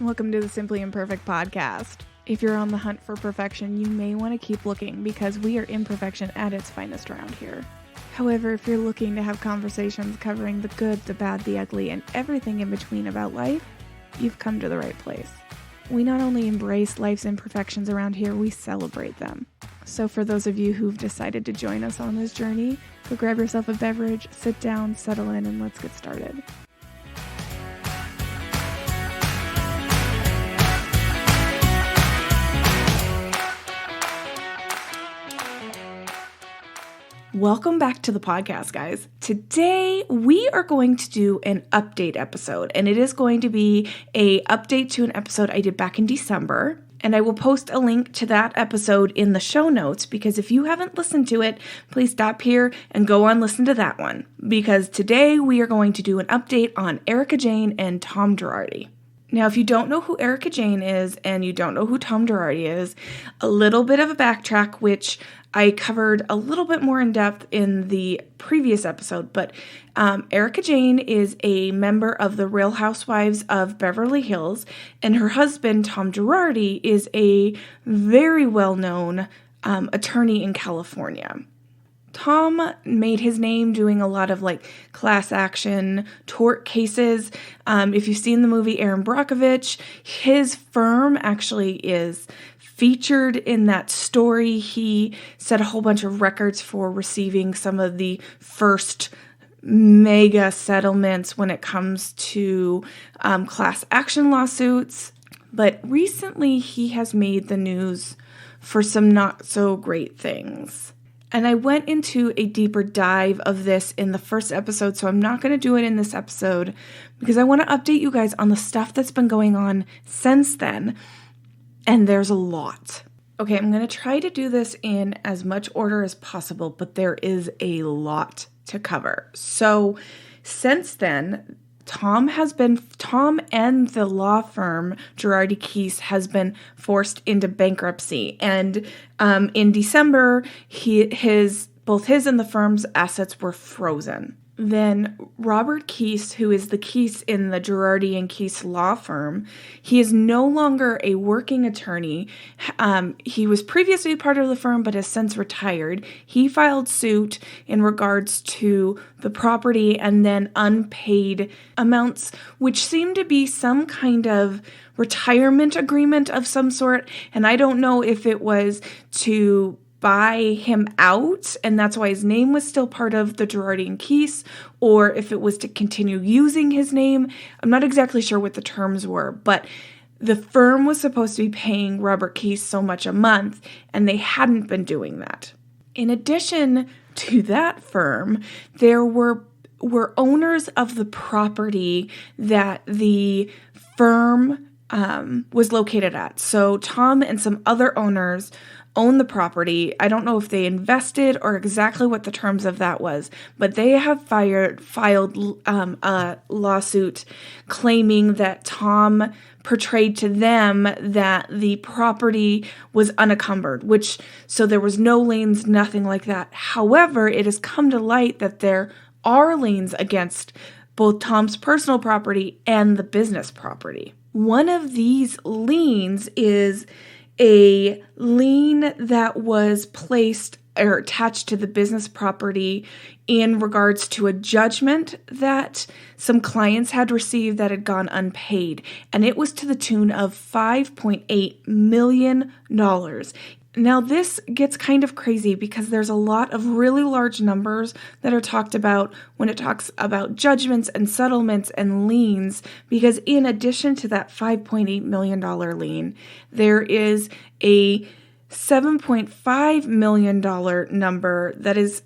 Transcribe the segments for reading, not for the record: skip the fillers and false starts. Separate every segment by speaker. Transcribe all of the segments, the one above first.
Speaker 1: Welcome to the Simply Imperfect Podcast. If you're on the hunt for perfection, you may want to keep looking because we are imperfection at its finest around here. However, if you're looking to have conversations covering the good, the bad, the ugly, and everything in between about life, you've come to the right place. We not only embrace life's imperfections around here, we celebrate them. So for those of you who've decided to join us on this journey, go grab yourself a beverage, sit down, settle in, and let's get started. Welcome back to the podcast, guys. Today, we are going to do an update episode, and it is going to be an update to an episode I did back in December, and I will post a link to that episode in the show notes, because if you haven't listened to it, please stop here and go on listen to that one, because today we are going to do an update on Erika Jayne and Tom Girardi. Now, if you don't know who Erika Jayne is and you don't know who Tom Girardi is, a little bit of a backtrack, which I covered a little bit more in depth in the previous episode, but Erika Jayne is a member of the Real Housewives of Beverly Hills, and her husband, Tom Girardi, is a very well-known attorney in California. Tom made his name doing a lot of class action tort cases. If you've seen the movie Erin Brockovich, his firm actually is featured in that story. He set a whole bunch of records for receiving some of the first mega settlements when it comes to class action lawsuits. But recently he has made the news for some not so great things. And I went into a deeper dive of this in the first episode, so I'm not going to do it in this episode because I want to update you guys on the stuff that's been going on since then. And there's a lot. Okay, I'm going to try to do this in as much order as possible, but there is a lot to cover. So since then, Tom and the law firm Girardi Keese has been forced into bankruptcy. And in December, both his and the firm's assets were frozen. Then Robert Keese, who is the Keese in the Girardi and Keese law firm, he is no longer a working attorney. He was previously part of the firm, but has since retired. He filed suit in regards to the property and then unpaid amounts, which seemed to be some kind of retirement agreement of some sort. And I don't know if it was to buy him out, and that's why his name was still part of the Girardi and Keese, or if it was to continue using his name. I'm not exactly sure what the terms were, but the firm was supposed to be paying Robert Keese so much a month, and they hadn't been doing that. In addition to that firm, there were owners of the property that the firm was located at. So Tom and some other owners own the property. I don't know if they invested or exactly what the terms of that was, but they have filed a lawsuit claiming that Tom portrayed to them that the property was unencumbered, so there was no liens, nothing like that. However, it has come to light that there are liens against both Tom's personal property and the business property. One of these liens is a lien that was placed or attached to the business property in regards to a judgment that some clients had received that had gone unpaid. And it was to the tune of $5.8 million. Now, this gets kind of crazy because there's a lot of really large numbers that are talked about when it talks about judgments and settlements and liens, because in addition to that $5.8 million lien, there is a $7.5 million number that is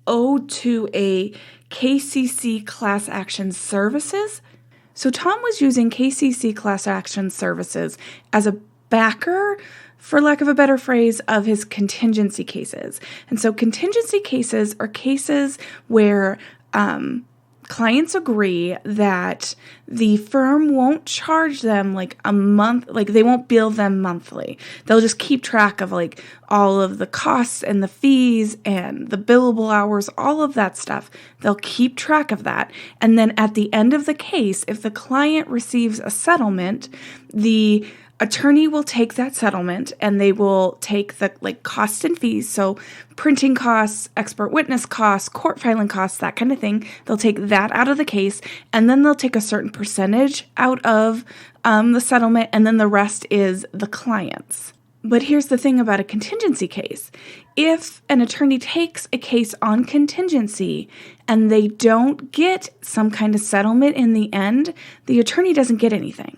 Speaker 1: owed to a KCC Class Action Services. So Tom was using KCC Class Action Services as a backer, for lack of a better phrase, of his contingency cases. And so contingency cases are cases where clients agree that the firm won't charge them like a month, like they won't bill them monthly. They'll just keep track of like all of the costs and the fees and the billable hours, all of that stuff. They'll keep track of that. And then at the end of the case, if the client receives a settlement, the attorney will take that settlement and they will take the like costs and fees. So printing costs, expert witness costs, court filing costs, that kind of thing. They'll take that out of the case and then they'll take a certain percentage out of the settlement, and then the rest is the client's. But here's the thing about a contingency case. If an attorney takes a case on contingency and they don't get some kind of settlement in the end, the attorney doesn't get anything.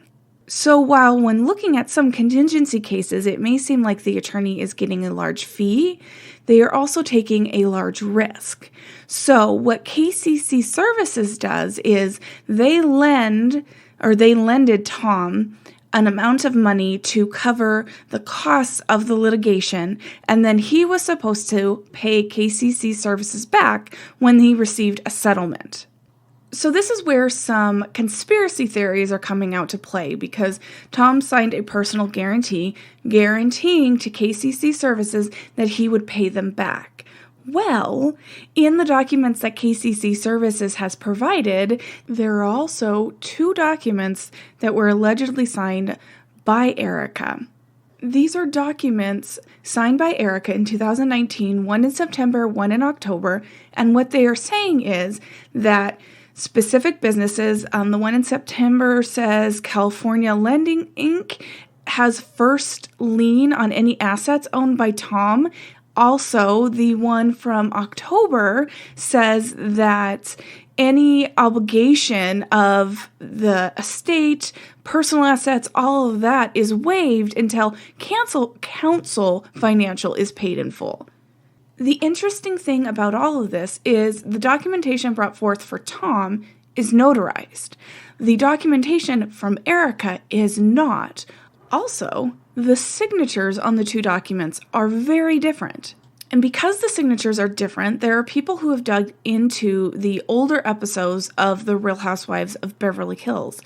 Speaker 1: So while when looking at some contingency cases, it may seem like the attorney is getting a large fee, they are also taking a large risk. So what KCC Services does is they lended Tom an amount of money to cover the costs of the litigation, and then he was supposed to pay KCC Services back when he received a settlement. So this is where some conspiracy theories are coming out to play, because Tom signed a personal guarantee guaranteeing to KCC Services that he would pay them back. Well, in the documents that KCC Services has provided, there are also 2 documents that were allegedly signed by Erika. These are documents signed by Erika in 2019, one in September, one in October, and what they are saying is that specific businesses, the one in September says California Lending Inc. has first lien on any assets owned by Tom. Also, the one from October says that any obligation of the estate, personal assets, all of that is waived until counsel financial is paid in full. The interesting thing about all of this is the documentation brought forth for Tom is notarized. The documentation from Erika is not. Also, the signatures on the 2 documents are very different. And because the signatures are different, there are people who have dug into the older episodes of The Real Housewives of Beverly Hills.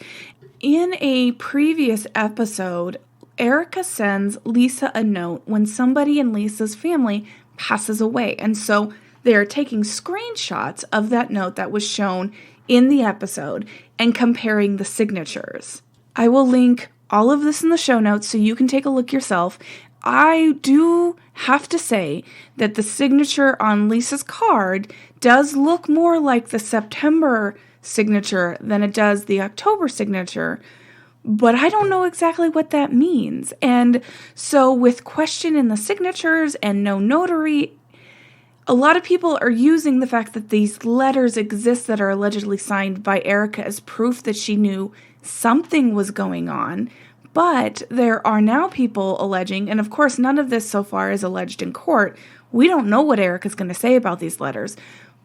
Speaker 1: In a previous episode, Erika sends Lisa a note when somebody in Lisa's family passes away. And so they are taking screenshots of that note that was shown in the episode and comparing the signatures. I will link all of this in the show notes so you can take a look yourself. I do have to say that the signature on Lisa's card does look more like the September signature than it does the October signature, but I don't know exactly what that means. And so with question in the signatures and no notary, a lot of people are using the fact that these letters exist that are allegedly signed by Erika as proof that she knew something was going on. But there are now people alleging, and of course none of this so far is alleged in court. We don't know what Erika's going to say about these letters.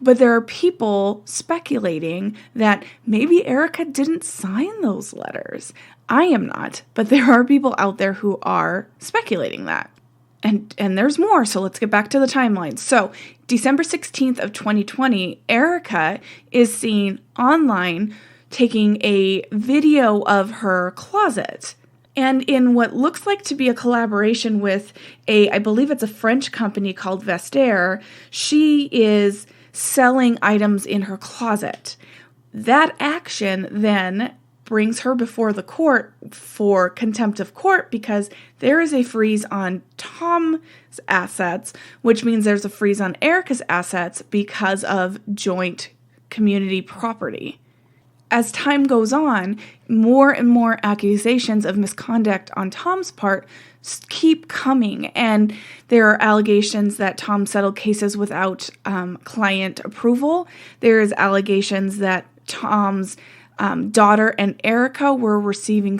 Speaker 1: But there are people speculating that maybe Erika didn't sign those letters. I am not, but there are people out there who are speculating that. And there's more, so let's get back to the timeline. So, December 16th of 2020, Erika is seen online taking a video of her closet. And in what looks like to be a collaboration with I believe it's a French company called Vestiaire, she is selling items in her closet. That action then brings her before the court for contempt of court because there is a freeze on Tom's assets, which means there's a freeze on Erika's assets because of joint community property. As time goes on, more and more accusations of misconduct on Tom's part keep coming, and there are allegations that Tom settled cases without client approval. There's allegations that Tom's daughter and Erika were receiving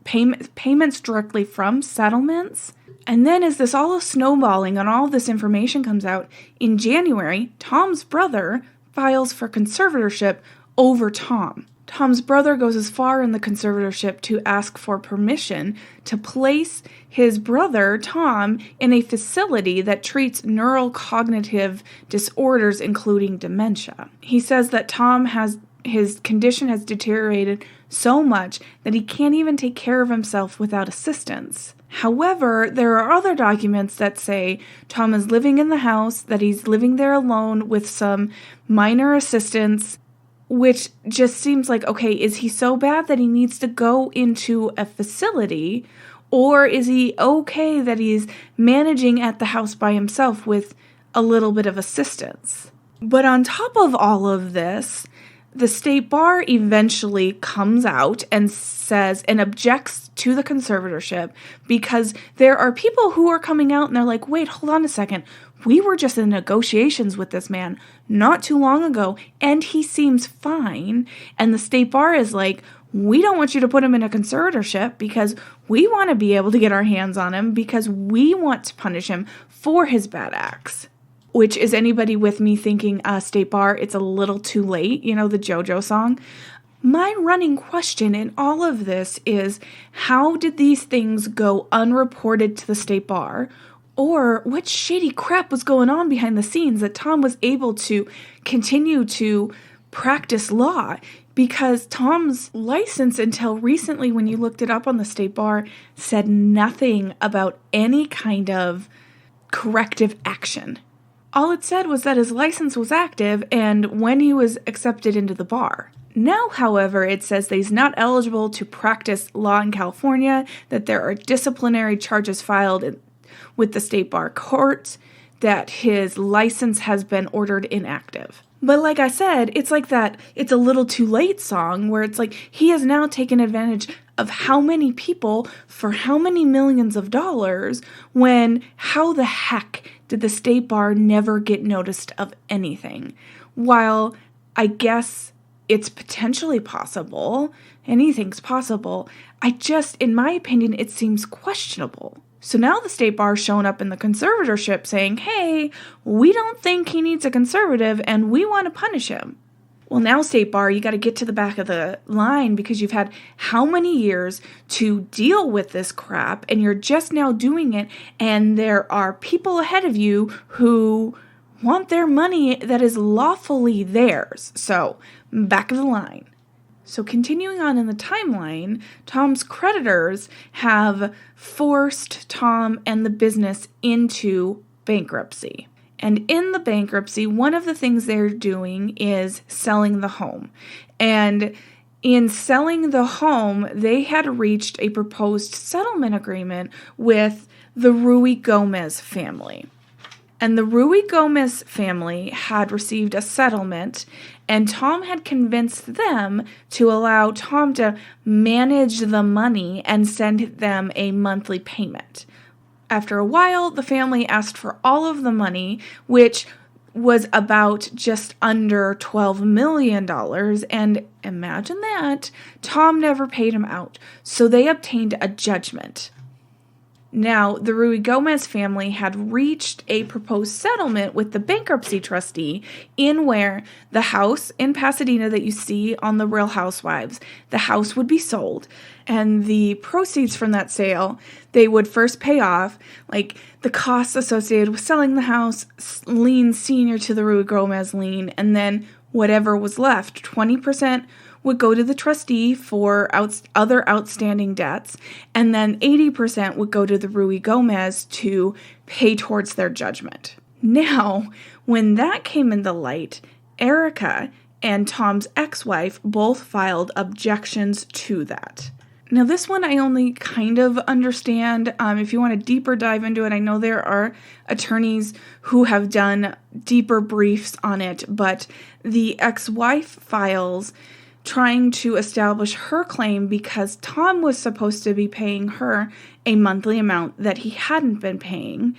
Speaker 1: payments directly from settlements. And then as this all is snowballing and all this information comes out, in January, Tom's brother files for conservatorship over Tom. Tom's brother goes as far in the conservatorship to ask for permission to place his brother, Tom, in a facility that treats neurocognitive disorders, including dementia. He says that his condition has deteriorated so much that he can't even take care of himself without assistance. However, there are other documents that say Tom is living in the house, that he's living there alone with some minor assistance, which just seems like, okay, is he so bad that he needs to go into a facility, or is he okay that he's managing at the house by himself with a little bit of assistance? But on top of all of this, the state bar eventually comes out and says and objects to the conservatorship because there are people who are coming out and they're like, wait, hold on a second. We were just in negotiations with this man not too long ago and he seems fine. And the state bar is like, we don't want you to put him in a conservatorship because we want to be able to get our hands on him because we want to punish him for his bad acts. Which, is anybody with me thinking, State Bar, it's a little too late, the JoJo song? My running question in all of this is, how did these things go unreported to the State Bar? Or what shady crap was going on behind the scenes that Tom was able to continue to practice law? Because Tom's license, until recently when you looked it up on the State Bar, said nothing about any kind of corrective action. All it said was that his license was active and when he was accepted into the bar. Now, however, it says that he's not eligible to practice law in California, that there are disciplinary charges filed with the state bar courts, that his license has been ordered inactive. But like I said, it's like that It's a Little Too Late song where it's like he has now taken advantage of how many people for how many millions of dollars when how the heck did the state bar never get noticed of anything? While I guess it's potentially possible, anything's possible, in my opinion, it seems questionable. So now the state bar showing up in the conservatorship saying, hey, we don't think he needs a conservative and we want to punish him. Well, now state bar, you got to get to the back of the line because you've had how many years to deal with this crap and you're just now doing it and there are people ahead of you who want their money that is lawfully theirs. So back of the line. So continuing on in the timeline, Tom's creditors have forced Tom and the business into bankruptcy. And in the bankruptcy, one of the things they're doing is selling the home. And in selling the home, they had reached a proposed settlement agreement with the Ruy Gomez family. And the Ruy Gomez family had received a settlement, and Tom had convinced them to allow Tom to manage the money and send them a monthly payment. After a while, the family asked for all of the money, which was about just under $12 million, and imagine that, Tom never paid him out, so they obtained a judgment. Now, the Ruy Gomez family had reached a proposed settlement with the bankruptcy trustee in where the house in Pasadena that you see on The Real Housewives, the house would be sold, and the proceeds from that sale, they would first pay off, like, the costs associated with selling the house, lien senior to the Ruy Gomez lien, and then whatever was left, 20% would go to the trustee for other outstanding debts, and then 80% would go to the Ruy Gomez to pay towards their judgment. Now, when that came into light, Erika and Tom's ex-wife both filed objections to that. Now, this one I only kind of understand. If you want to deeper dive into it, I know there are attorneys who have done deeper briefs on it, but the ex-wife files trying to establish her claim because Tom was supposed to be paying her a monthly amount that he hadn't been paying.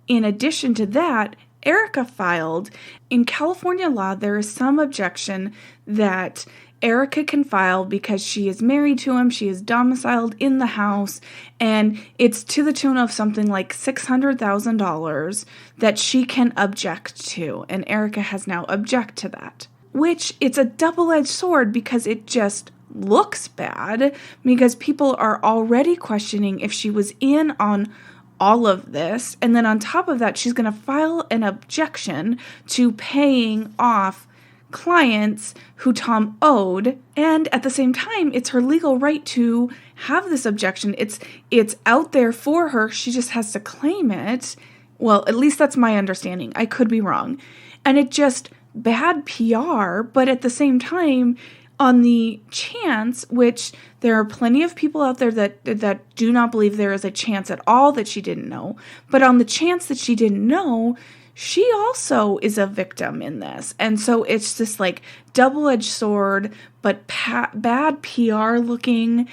Speaker 1: In addition to that, Erika filed, in California law, there is some objection that Erika can file because she is married to him, she is domiciled in the house, and it's to the tune of something like $600,000 that she can object to, and Erika has now objected to that. which it's a double-edged sword because it just looks bad because people are already questioning if she was in on all of this. And then on top of that, she's going to file an objection to paying off clients who Tom owed. And at the same time, it's her legal right to have this objection. It's out there for her. She just has to claim it. Well, at least that's my understanding. I could be wrong. And it just bad PR, but at the same time, on the chance, which there are plenty of people out there that do not believe there is a chance at all that she didn't know, but on the chance that she didn't know, she also is a victim in this. And so it's this like double-edged sword, but bad PR looking.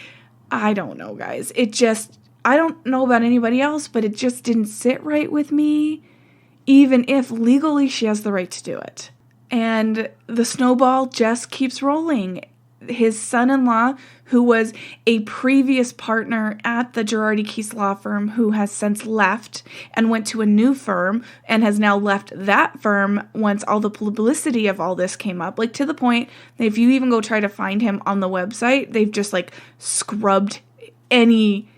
Speaker 1: I don't know, guys. I don't know about anybody else, but it just didn't sit right with me, even if legally she has the right to do it. And the snowball just keeps rolling. His son-in-law, who was a previous partner at the Girardi Keese law firm, who has since left and went to a new firm and has now left that firm once all the publicity of all this came up, like to the point that if you even go try to find him on the website, they've just like scrubbed any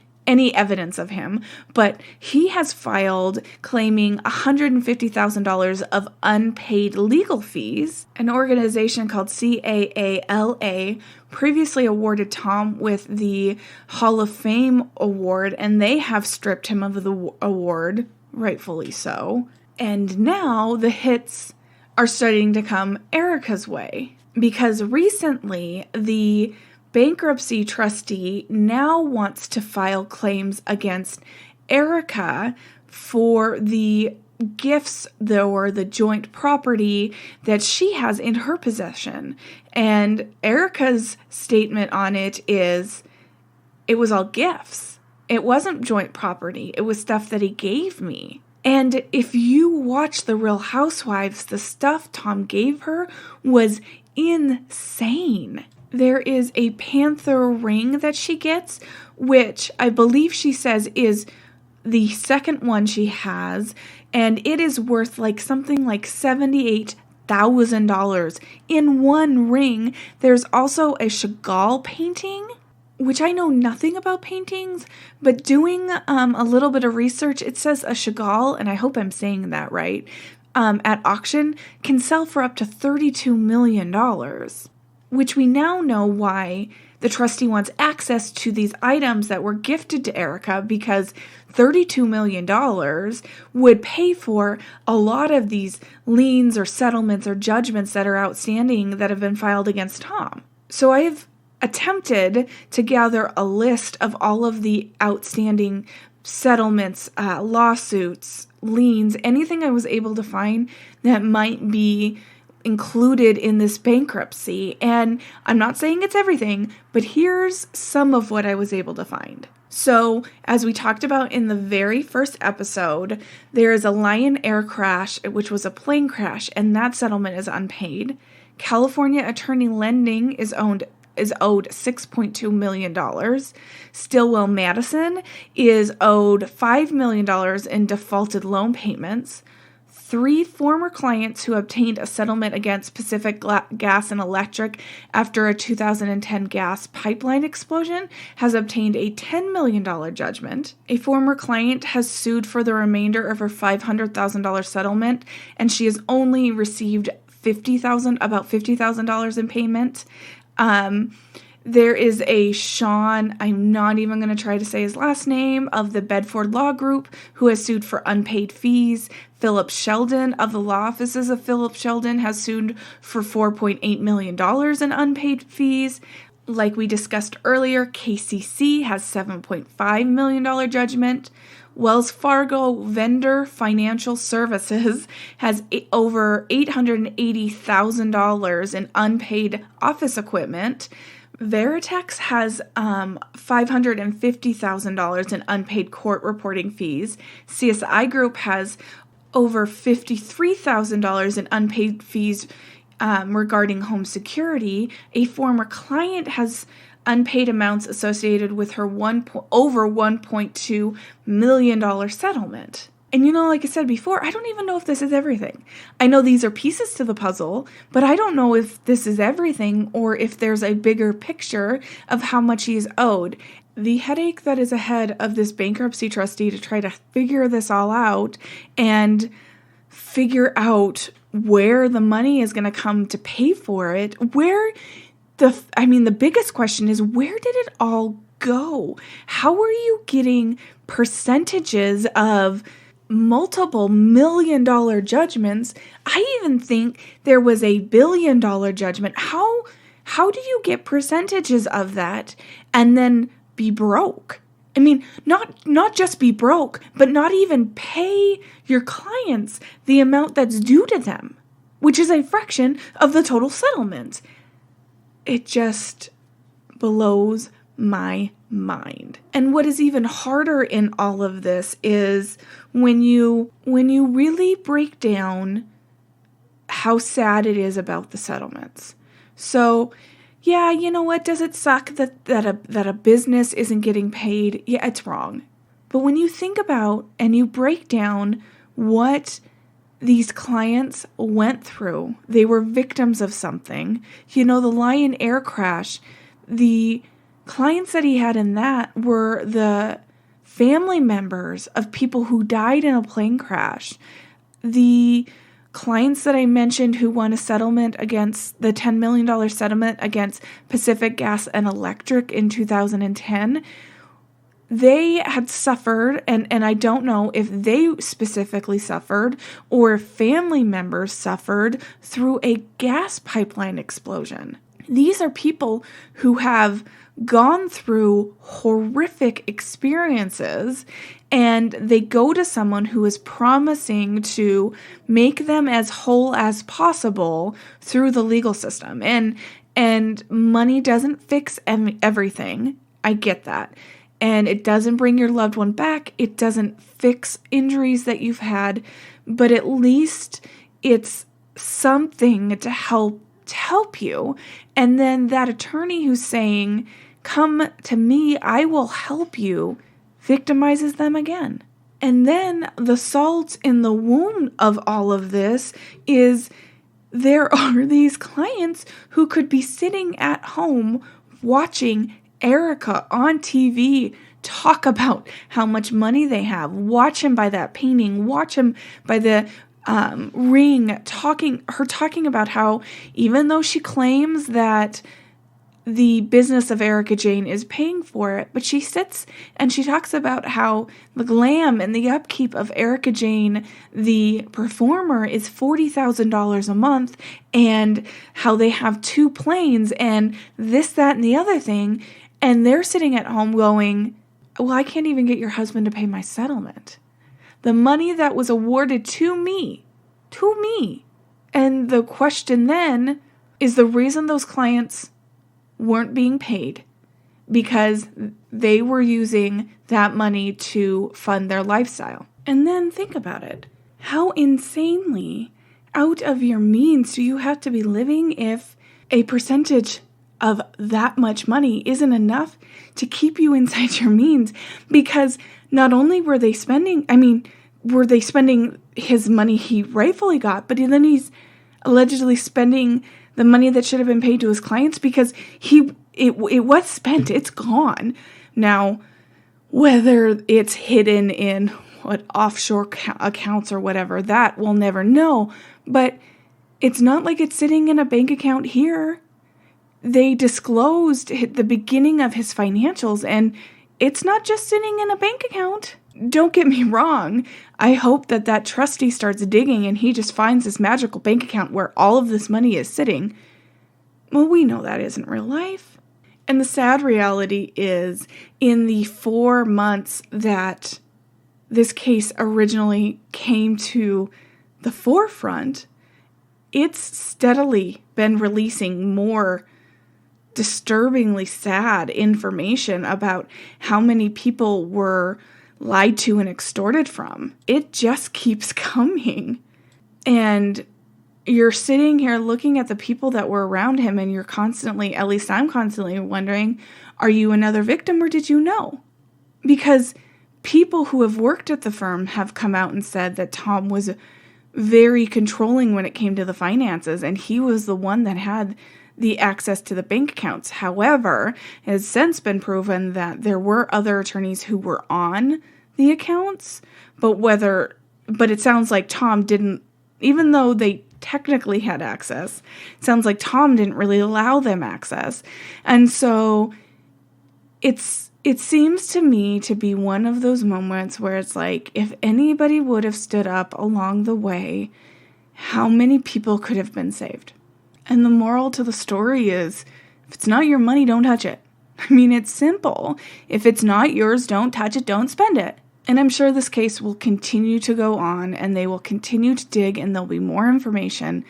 Speaker 1: evidence of him, but he has filed claiming $150,000 of unpaid legal fees. An organization called CAALA previously awarded Tom with the Hall of Fame award, and they have stripped him of the award, rightfully so. And now the hits are starting to come Erika's way, because recently the bankruptcy trustee now wants to file claims against Erika for the gifts or the joint property that she has in her possession. And Erika's statement on it is, it was all gifts. It wasn't joint property. It was stuff that he gave me. And if you watch The Real Housewives, the stuff Tom gave her was insane. There is a panther ring that she gets, which I believe she says is the second one she has, and it is worth like something like $78,000 in one ring. There's also a Chagall painting, which I know nothing about paintings, but doing a little bit of research, it says a Chagall, and I hope I'm saying that right, at auction can sell for up to $32 million. Which we now know why the trustee wants access to these items that were gifted to Erika, because $32 million would pay for a lot of these liens or settlements or judgments that are outstanding that have been filed against Tom. So I have attempted to gather a list of all of the outstanding settlements, lawsuits, liens, anything I was able to find that might be included in this bankruptcy. And I'm not saying it's everything, but here's some of what I was able to find. So, as we talked about in the very first episode, there is a Lion Air crash, which was a plane crash, and that settlement is unpaid. California Attorney Lending is owed $6.2 million. Stillwell Madison is owed $5 million in defaulted loan payments. 3 former clients who obtained a settlement against Pacific Gas and Electric after a 2010 gas pipeline explosion has obtained a $10 million judgment. A former client has sued for the remainder of her $500,000 settlement, and she has only received about $50,000 in payment. There is a Sean, I'm not even going to try to say his last name, of the Bedford Law Group, who has sued for unpaid fees. Philip Sheldon of the law offices of Philip Sheldon has sued for $4.8 million in unpaid fees. Like we discussed earlier, KCC has $7.5 million judgment. Wells Fargo Vendor Financial Services has over $880,000 in unpaid office equipment. Veritex has $550,000 in unpaid court reporting fees. CSI Group has over $53,000 in unpaid fees regarding home security. A former client has unpaid amounts associated with her over $1.2 million settlement. And like I said before, I don't even know if this is everything. I know these are pieces to the puzzle, but I don't know if this is everything or if there's a bigger picture of how much he's owed. The headache that is ahead of this bankruptcy trustee to try to figure this all out and figure out where the money is going to come to pay for it, the biggest question is, where did it all go? How are you getting percentages of multiple $1 million judgments? I even think there was a $1 billion judgment. How do you get percentages of that and then be broke? I mean, not just be broke, but not even pay your clients the amount that's due to them, which is a fraction of the total settlement. It just blows my mind. And what is even harder in all of this is when you really break down how sad it is about the settlements. So, yeah, you know what? Does it suck that a business isn't getting paid? Yeah, it's wrong. But when you think about and you break down what these clients went through, they were victims of something. The Lion Air crash, the clients that he had in that were the family members of people who died in a plane crash. The clients that I mentioned who won a settlement against the $10 million settlement against Pacific Gas and Electric in 2010, they had suffered, and I don't know if they specifically suffered or if family members suffered through a gas pipeline explosion. These are people who have gone through horrific experiences, and they go to someone who is promising to make them as whole as possible through the legal system. And money doesn't fix everything. I get that. And it doesn't bring your loved one back. It doesn't fix injuries that you've had, but at least it's something to help you. And then that attorney who's saying, "Come to me, I will help you," victimizes them again. And then the salt in the wound of all of this is there are these clients who could be sitting at home watching Erika on TV talk about how much money they have. Watch him by that painting. Watch him by the ring. Talking about how even though she claims that the business of Erika Jayne is paying for it, but she sits and she talks about how the glam and the upkeep of Erika Jayne, the performer, is $40,000 a month, and how they have 2 planes and this, that, and the other thing. And they're sitting at home going, well, I can't even get your husband to pay my settlement. The money that was awarded to me. And the question then is, the reason those clients weren't being paid because they were using that money to fund their lifestyle. And then think about it. How insanely out of your means do you have to be living if a percentage of that much money isn't enough to keep you inside your means? Because not only were they spending his money he rightfully got, but then he's allegedly spending the money that should have been paid to his clients because it was spent. It's gone. Now, whether it's hidden in offshore accounts or whatever, that we'll never know. But it's not like it's sitting in a bank account here. They disclosed the beginning of his financials, and it's not just sitting in a bank account. Don't get me wrong. I hope that trustee starts digging and he just finds this magical bank account where all of this money is sitting. Well, we know that isn't real life. And the sad reality is, in the 4 months that this case originally came to the forefront, it's steadily been releasing more disturbingly sad information about how many people were lied to and extorted from. It just keeps coming. And you're sitting here looking at the people that were around him, and you're constantly, at least I'm constantly wondering, are you another victim or did you know? Because people who have worked at the firm have come out and said that Tom was very controlling when it came to the finances, and he was the one that had the access to the bank accounts. However, it has since been proven that there were other attorneys who were on the accounts, but it sounds like Tom didn't, even though they technically had access, it sounds like Tom didn't really allow them access. And so it seems to me to be one of those moments where it's like, if anybody would have stood up along the way, how many people could have been saved? And the moral to the story is, if it's not your money, don't touch it. I mean, it's simple. If it's not yours, don't touch it, don't spend it. And I'm sure this case will continue to go on, and they will continue to dig, and there'll be more information.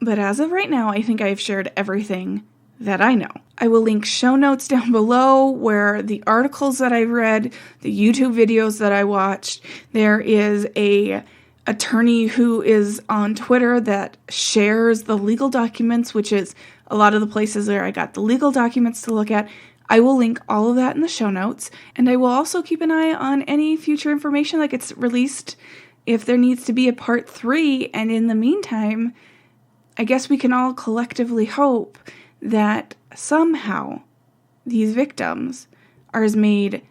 Speaker 1: But as of right now, I think I've shared everything that I know. I will link show notes down below where the articles that I read, the YouTube videos that I watched. There is a attorney who is on Twitter that shares the legal documents, which is a lot of the places where I got the legal documents to look at. I will link all of that in the show notes, and I will also keep an eye on any future information that gets released if there needs to be a part 3. And in the meantime, I guess we can all collectively hope that somehow these victims are made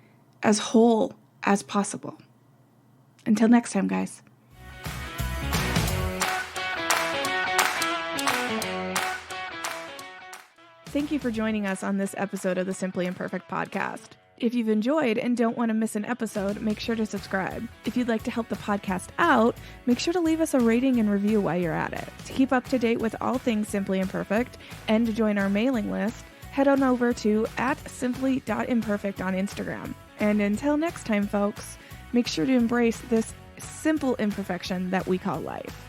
Speaker 1: as whole as possible. Until next time, guys. Thank you for joining us on this episode of the Simply Imperfect Podcast. If you've enjoyed and don't want to miss an episode, make sure to subscribe. If you'd like to help the podcast out, make sure to leave us a rating and review while you're at it. To keep up to date with all things Simply Imperfect and to join our mailing list, head on over to @simply.imperfect on Instagram. And until next time, folks, make sure to embrace this simple imperfection that we call life.